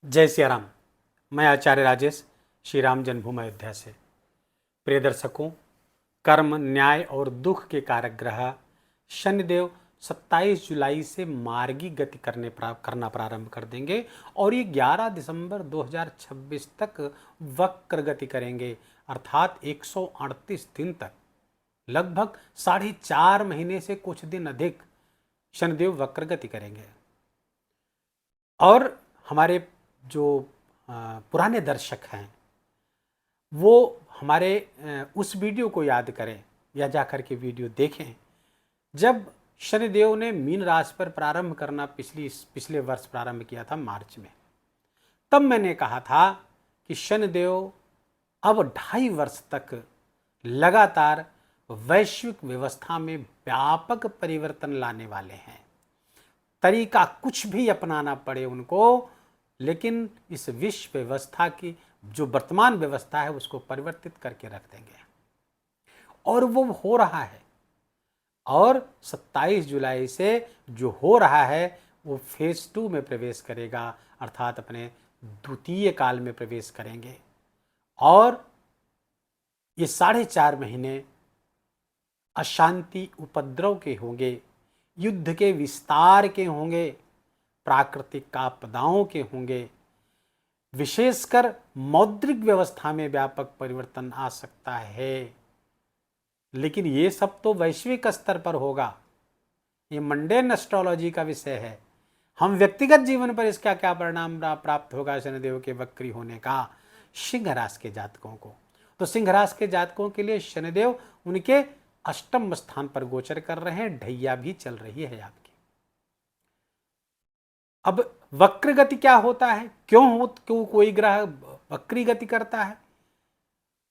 जय सिया राम। मैं आचार्य राजेश श्री राम जन्मभूमि अयोध्या से। प्रिय दर्शकों, कर्म, न्याय और दुख के कारक ग्रह शनिदेव 27 जुलाई से मार्गी गति करना प्रारंभ कर देंगे और ये 11 दिसंबर 2026 तक वक्र गति करेंगे, अर्थात 138 दिन तक, लगभग 4.5 महीने से कुछ दिन अधिक शनिदेव वक्र गति करेंगे। और हमारे जो पुराने दर्शक हैं वो हमारे उस वीडियो को याद करें या जाकर के वीडियो देखें जब शनिदेव ने मीन राशि पर प्रारंभ करना पिछले वर्ष प्रारंभ किया था मार्च में। तब मैंने कहा था कि शनिदेव अब 2.5 वर्ष तक लगातार वैश्विक व्यवस्था में व्यापक परिवर्तन लाने वाले हैं। तरीका कुछ भी अपनाना पड़े उनको, लेकिन इस विश्व व्यवस्था की जो वर्तमान व्यवस्था है उसको परिवर्तित करके रख देंगे और वो हो रहा है। और 27 जुलाई से जो हो रहा है वो फेज 2 में प्रवेश करेगा, अर्थात अपने द्वितीय काल में प्रवेश करेंगे। और ये 4.5 महीने अशांति उपद्रव के होंगे, युद्ध के विस्तार के होंगे, प्राकृतिक आपदाओं के होंगे, विशेषकर मौद्रिक व्यवस्था में व्यापक परिवर्तन आ सकता है। लेकिन ये सब तो वैश्विक स्तर पर होगा, ये मंडेन एस्ट्रोलॉजी का विषय है। हम व्यक्तिगत जीवन पर इसका क्या परिणाम प्राप्त होगा शनिदेव के वक्री होने का सिंह राशि के जातकों को। तो सिंह राशि के जातकों के लिए शनिदेव उनके अष्टम स्थान पर गोचर कर रहे हैं, ढैया भी चल रही है आपकी। अब वक्र गति क्या होता है, क्यों कोई ग्रह वक्री गति करता है?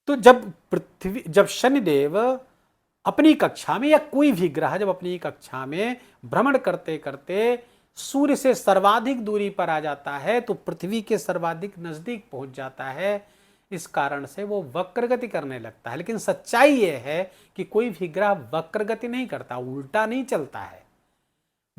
तो जब शनिदेव अपनी कक्षा में या कोई भी ग्रह जब अपनी कक्षा में भ्रमण करते करते सूर्य से सर्वाधिक दूरी पर आ जाता है तो पृथ्वी के सर्वाधिक नजदीक पहुंच जाता है। इस कारण से वो वक्र गति करने लगता है। लेकिन सच्चाई ये है कि कोई भी ग्रह वक्र गति नहीं करता, उल्टा नहीं चलता है।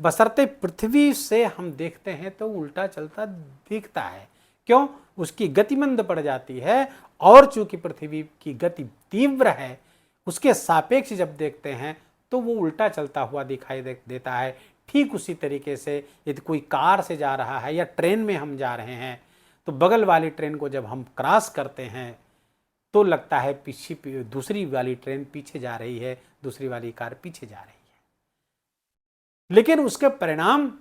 बशर्ते पृथ्वी से हम देखते हैं तो उल्टा चलता दिखता है। क्यों? उसकी गति मंद पड़ जाती है और चूंकि पृथ्वी की गति तीव्र है उसके सापेक्ष जब देखते हैं तो वो उल्टा चलता हुआ दिखाई देता है। ठीक उसी तरीके से यदि कोई कार से जा रहा है या ट्रेन में हम जा रहे हैं तो बगल वाली ट्रेन को जब हम क्रॉस करते हैं तो लगता है पीछे दूसरी वाली ट्रेन पीछे जा रही है, दूसरी वाली कार पीछे जा रही है, लेकिन उसके परिणाम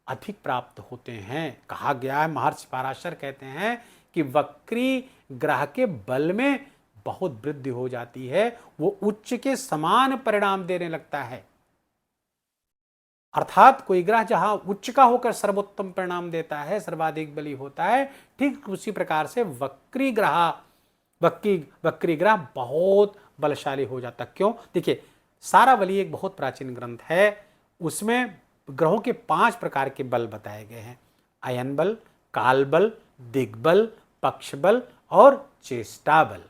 अधिक प्राप्त होते हैं। कहा गया है, महर्षि पराशर कहते हैं कि वक्री ग्रह के बल में बहुत वृद्धि हो जाती है, वो उच्च के समान परिणाम देने लगता है। अर्थात कोई ग्रह जहां उच्च का होकर सर्वोत्तम परिणाम देता है, सर्वाधिक बली होता है, ठीक उसी प्रकार से वक्री ग्रह बहुत बलशाली हो जाता। क्यों? देखिए, सारावली एक बहुत प्राचीन ग्रंथ है, उसमें ग्रहों के 5 प्रकार के बल बताए गए हैं: अयन बल, काल बल, दिग्बल, पक्ष बल और चेष्टा बल।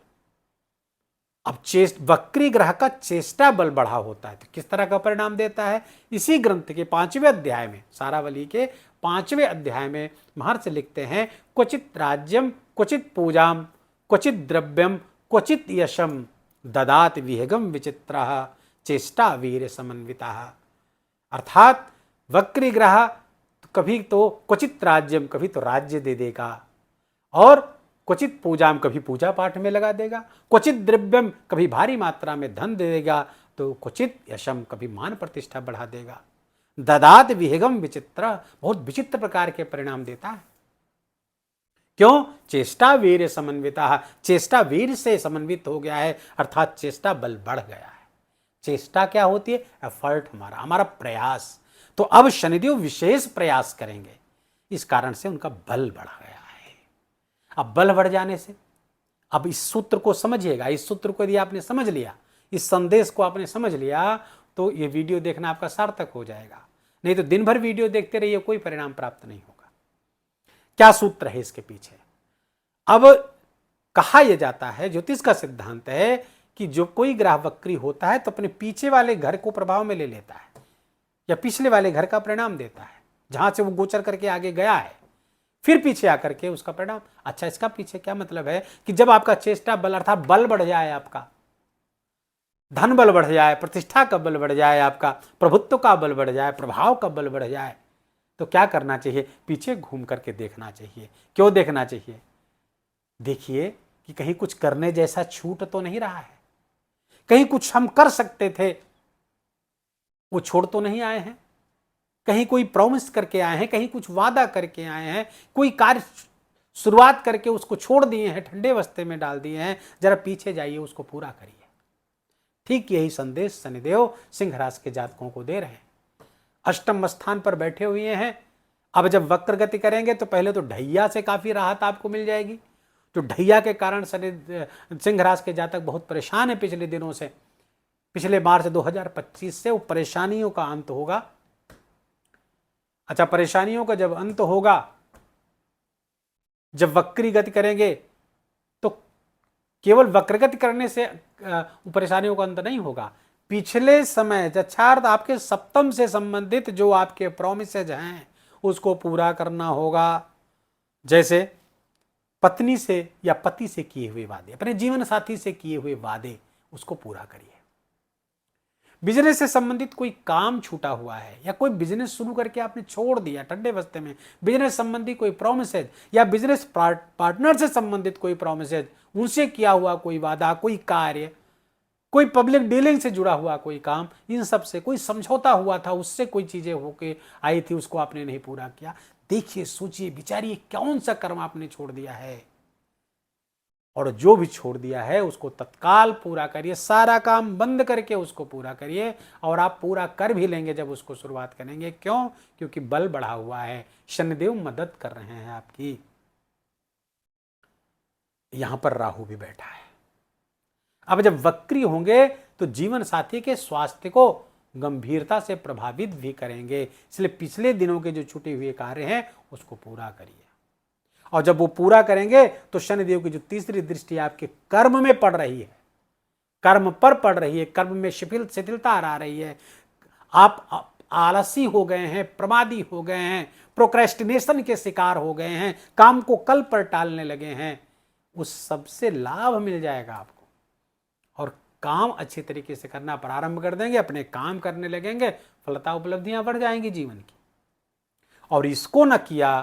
अब वक्री ग्रह का चेष्टा बल बढ़ा होता है तो किस तरह का परिणाम देता है? इसी ग्रंथ के 5वें अध्याय में, सारावली के 5वें अध्याय में महर्षि लिखते हैं, क्वचित राज्यम, क्वचित पूजाम, क्वचित द्रव्यम, क्वचित यशम ददात विहगम विचित्रः चेष्टा वीर समन्वितः। अर्थात वक्री ग्रह कभी तो क्वचित राज्यम, कभी तो राज्य दे देगा, और क्वचित पूजाम, कभी पूजा पाठ में लगा देगा, क्वचित द्रव्यम, कभी भारी मात्रा में धन दे देगा, तो क्वचित यशम, कभी मान प्रतिष्ठा बढ़ा देगा। ददात विहगम विचित्र, बहुत विचित्र प्रकार के परिणाम देता है। क्यों? चेष्टा वीर समन्विता, चेष्टा वीर से समन्वित हो गया है, अर्थात चेष्टा बल बढ़ गया है। चेष्टा क्या होती है? एफर्ट, हमारा प्रयास। तो अब शनिदेव विशेष प्रयास करेंगे, इस कारण से उनका बल बढ़ गया है। अब बल बढ़ जाने से, अब इस सूत्र को समझिएगा, इस सूत्र को यदि आपने समझ लिया, इस संदेश को आपने समझ लिया, तो ये वीडियो देखना आपका सार्थक हो जाएगा। नहीं तो दिन भर वीडियो देखते रहिए, कोई परिणाम प्राप्त नहीं होगा। क्या सूत्र है इसके पीछे? अब कहा यह जाता है, ज्योतिष का सिद्धांत है कि जो कोई ग्रह वक्री होता है तो अपने पीछे वाले घर को प्रभाव में ले लेता है या पिछले वाले घर का परिणाम देता है, जहां से वो गोचर करके आगे गया है। फिर पीछे आकर के उसका परिणाम। अच्छा, इसका पीछे क्या मतलब है कि जब आपका चेष्टा बल अर्थात बल बढ़ जाए, आपका धन बल बढ़ जाए, प्रतिष्ठा का बल बढ़ जाए, आपका प्रभुत्व का बल बढ़ जाए, प्रभाव का बल बढ़ जाए, तो क्या करना चाहिए? पीछे घूम करके देखना चाहिए। क्यों देखना चाहिए? देखिए कि कहीं कुछ करने जैसा छूट तो नहीं रहा है, कहीं कुछ हम कर सकते थे वो छोड़ तो नहीं आए हैं, कहीं कोई प्रॉमिस करके आए हैं, कहीं कुछ वादा करके आए हैं, कोई कार्य शुरुआत करके उसको छोड़ दिए हैं, ठंडे बस्ते में डाल दिए हैं, जरा पीछे जाइए, उसको पूरा करिए। ठीक यही संदेश शनिदेव सिंह राशि के जातकों को दे रहे हैं। अष्टम स्थान पर बैठे हुए हैं। अब जब वक्र गति करेंगे तो पहले तो ढैया से काफी राहत आपको मिल जाएगी। तो ढैया के कारण शनि सिंह राशि के जातक बहुत परेशान है पिछले दिनों से। पिछले मार्च 2025 से वो परेशानियों का अंत होगा। अच्छा, परेशानियों का जब अंत होगा, जब वक्री गति करेंगे, तो केवल वक्रगति करने से परेशानियों का अंत नहीं होगा। पिछले समय यथार्थ आपके सप्तम से संबंधित जो आपके प्रोमिसेज हैं उसको पूरा करना होगा। जैसे पत्नी से या पति से किए हुए वादे, अपने जीवन साथी से किए हुए वादे, उसको पूरा करिए। बिजनेस से संबंधित कोई काम छूटा हुआ है या कोई बिजनेस शुरू करके आपने छोड़ दिया ठंडे बस्ते में, बिजनेस संबंधी कोई प्रोमिसेज या बिजनेस पार्टनर से संबंधित कोई प्रोमिसेज, उनसे किया हुआ कोई वादा, कोई कार्य, कोई पब्लिक डीलिंग से जुड़ा हुआ कोई काम, इन सब से कोई समझौता हुआ था, उससे कोई चीजें होके आई थी, उसको आपने नहीं पूरा किया। देखिए, सोचिए, विचारिए, कौन सा कर्म आपने छोड़ दिया है, और जो भी छोड़ दिया है उसको तत्काल पूरा करिए। सारा काम बंद करके उसको पूरा करिए, और आप पूरा कर भी लेंगे जब उसको शुरुआत करेंगे। क्यों? क्योंकि बल बढ़ा हुआ है, शनिदेव मदद कर रहे हैं आपकी। यहां पर राहु भी बैठा है। अब जब वक्री होंगे तो जीवन साथी के स्वास्थ्य को गंभीरता से प्रभावित भी करेंगे, इसलिए पिछले दिनों के जो छूटे हुए कार्य हैं उसको पूरा करिए। और जब वो पूरा करेंगे तो शनिदेव की जो तीसरी दृष्टि आपके कर्म में पड़ रही है, कर्म पर पड़ रही है, कर्म में शिथिलता आ रही है, आप आलसी हो गए हैं, प्रमादी हो गए हैं, प्रोक्रेस्टिनेशन के शिकार हो गए हैं, काम को कल पर टालने लगे हैं, उस सबसे लाभ मिल जाएगा आपको, और काम अच्छे तरीके से करना प्रारंभ कर देंगे, अपने काम करने लगेंगे, फलता उपलब्धियां बढ़ जाएंगी जीवन की। और इसको न किया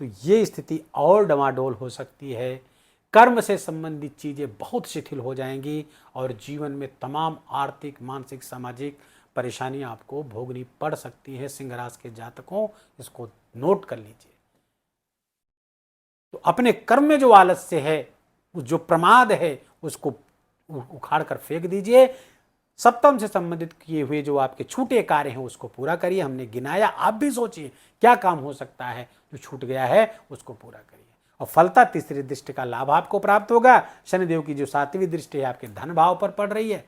तो ये स्थिति और डमाडोल हो सकती है, कर्म से संबंधित चीजें बहुत शिथिल हो जाएंगी, और जीवन में तमाम आर्थिक, मानसिक, सामाजिक परेशानियां आपको भोगनी पड़ सकती है। सिंह राशि के जातकों, इसको नोट कर लीजिए। तो अपने कर्म में जो आलस्य है, जो प्रमाद है, उसको उखाड़ कर फेंक दीजिए। सप्तम से संबंधित किए हुए जो आपके छूटे कार्य हैं उसको पूरा करिए। हमने गिनाया, आप भी सोचिए क्या काम हो सकता है जो छूट गया है, उसको पूरा करिए। और फलता तीसरी दृष्टि का लाभ आपको प्राप्त होगा। शनिदेव की जो सातवीं दृष्टि है आपके धन भाव पर पड़ रही है,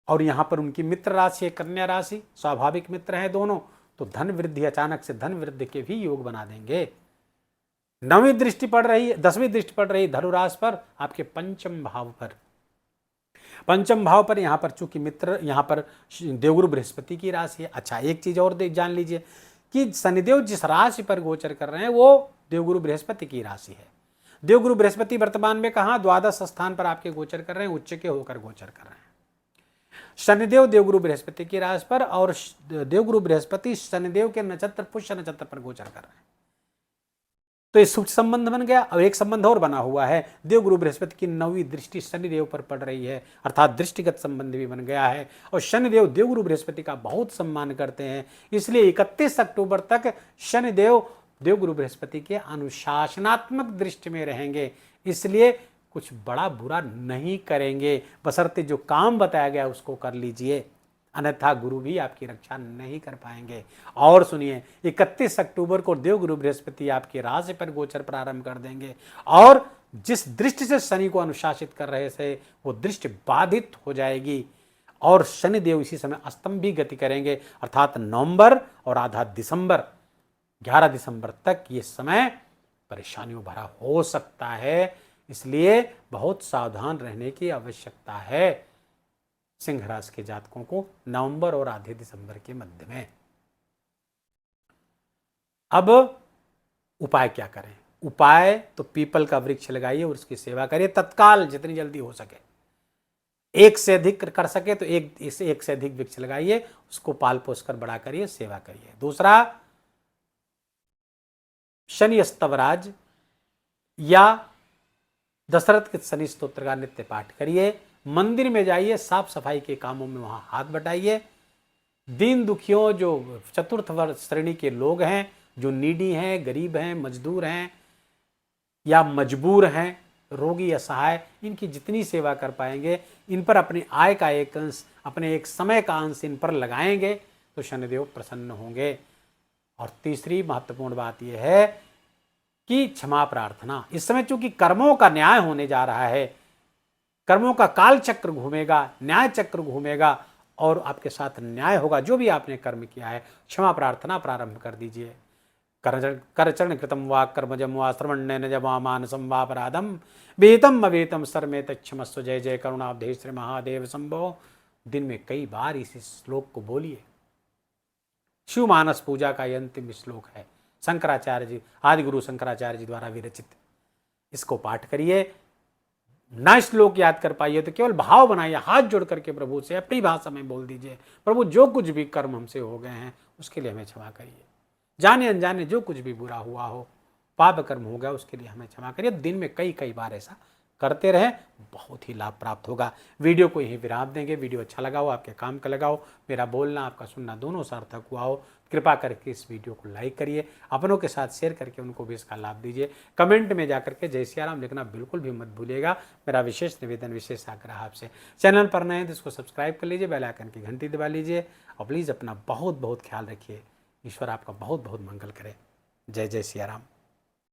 और यहां पर उनकी मित्र राशि है कन्या राशि, स्वाभाविक मित्र है दोनों, तो धन वृद्धि, अचानक से धन वृद्धि के भी योग बना देंगे। नवीं दृष्टि पड़ रही है, 10वीं दृष्टि पड़ रही है धनुराशि पर, आपके पंचम भाव पर। पंचम भाव पर यहां पर चूंकि मित्र, यहां पर देवगुरु बृहस्पति की राशि है। अच्छा, एक चीज और जान लीजिए कि शनिदेव जिस राशि पर गोचर कर रहे हैं वो देवगुरु बृहस्पति की राशि है। देवगुरु बृहस्पति वर्तमान में कहां? द्वादश स्थान पर आपके गोचर कर रहे हैं, उच्च के होकर गोचर कर रहे हैं। शनिदेव देवगुरु बृहस्पति की राशि पर, और देवगुरु बृहस्पति शनिदेव के नक्षत्र पुष्य नक्षत्र पर गोचर कर रहे हैं। तो ये शुभ संबंध बन गया। और एक संबंध और बना हुआ है, देवगुरु बृहस्पति की 9वीं दृष्टि शनिदेव पर पड़ रही है, अर्थात दृष्टिगत संबंध भी बन गया है। और शनिदेव देवगुरु बृहस्पति का बहुत सम्मान करते हैं, इसलिए 31 अक्टूबर तक शनिदेव देवगुरु बृहस्पति के अनुशासनात्मक दृष्टि में रहेंगे, इसलिए कुछ बड़ा बुरा नहीं करेंगे, बशर्ते जो काम बताया गया उसको कर लीजिए, अन्यथा गुरु भी आपकी रक्षा नहीं कर पाएंगे। और सुनिए, 31 अक्टूबर को देवगुरु बृहस्पति आपकी राशि पर गोचर प्रारंभ कर देंगे, और जिस दृष्टि से शनि को अनुशासित कर रहे थे वो दृष्टि बाधित हो जाएगी, और शनिदेव इसी समय अस्तम भी गति करेंगे, अर्थात नवंबर और आधा दिसंबर, 11 दिसंबर तक ये समय परेशानियों भरा हो सकता है, इसलिए बहुत सावधान रहने की आवश्यकता है सिंह राशि के जातकों को नवंबर और आधे दिसंबर के मध्य में। अब उपाय क्या करें? उपाय तो पीपल का वृक्ष लगाइए और उसकी सेवा करिए तत्काल, जितनी जल्दी हो सके। एक से अधिक कर सके तो एक से अधिक वृक्ष लगाइए, उसको पाल पोस कर बड़ा करिए, सेवा करिए। दूसरा, शनि स्तवराज या दशरथ के शनि स्तोत्र का नित्य पाठ करिए। मंदिर में जाइए, साफ सफाई के कामों में वहां हाथ बटाइए। दीन दुखियों, जो चतुर्थ वर्ग श्रेणी के लोग हैं, जो नीडी हैं, गरीब हैं, मजदूर हैं या मजबूर हैं, रोगी, असहाय, इनकी जितनी सेवा कर पाएंगे, इन पर अपनी आय का एक अंश, अपने एक समय का अंश इन पर लगाएंगे तो शनिदेव प्रसन्न होंगे। और तीसरी महत्वपूर्ण बात यह है कि क्षमा प्रार्थना। इस समय चूंकि कर्मों का न्याय होने जा रहा है, कर्मों का काल चक्र घूमेगा, न्याय चक्र घूमेगा और आपके साथ न्याय होगा। जो भी आपने कर्म किया है, क्षमा प्रार्थना प्रारंभ कर दीजिए। करचरण कृतम वा कर्मजम वा श्रवण्यन जमा मानसम वा अपराधम वेतम अवेतम सर्मे तक्षमस्व जय जय करुणाब्धे श्री महादेव शंभो। दिन में कई बार इस श्लोक को बोलिए। शिव मानस पूजा का यह अंतिम श्लोक है, शंकराचार्य जी, आदि गुरु शंकराचार्य जी द्वारा विरचित। इसको पाठ करिए। ना श्लोक याद कर पाइए तो केवल भाव बनाइए, हाथ जोड़ करके प्रभु से अपनी भाषा में बोल दीजिए, प्रभु जो कुछ भी कर्म हमसे हो गए हैं उसके लिए हमें क्षमा करिए। जाने अनजाने जो कुछ भी बुरा हुआ हो, पाप कर्म हो गया, उसके लिए हमें क्षमा करिए। दिन में कई बार ऐसा करते रहें, बहुत ही लाभ प्राप्त होगा। वीडियो को यहीं विराम देंगे। वीडियो अच्छा लगा हो, आपके काम का लगा हो, मेरा बोलना आपका सुनना दोनों सार्थक हुआ हो, कृपा करके इस वीडियो को लाइक करिए, अपनों के साथ शेयर करके उनको भी इसका लाभ दीजिए। कमेंट में जाकर के जय सिया राम लिखना बिल्कुल भी मत भूलिएगा। मेरा विशेष निवेदन, विशेष आग्रह आपसे। चैनल पर नए हैं तो इसको सब्सक्राइब कर लीजिए, बेल आइकन की घंटी दबा लीजिए और प्लीज़ अपना बहुत बहुत ख्याल रखिए। ईश्वर आपका बहुत बहुत मंगल करे। जय जय सिया राम।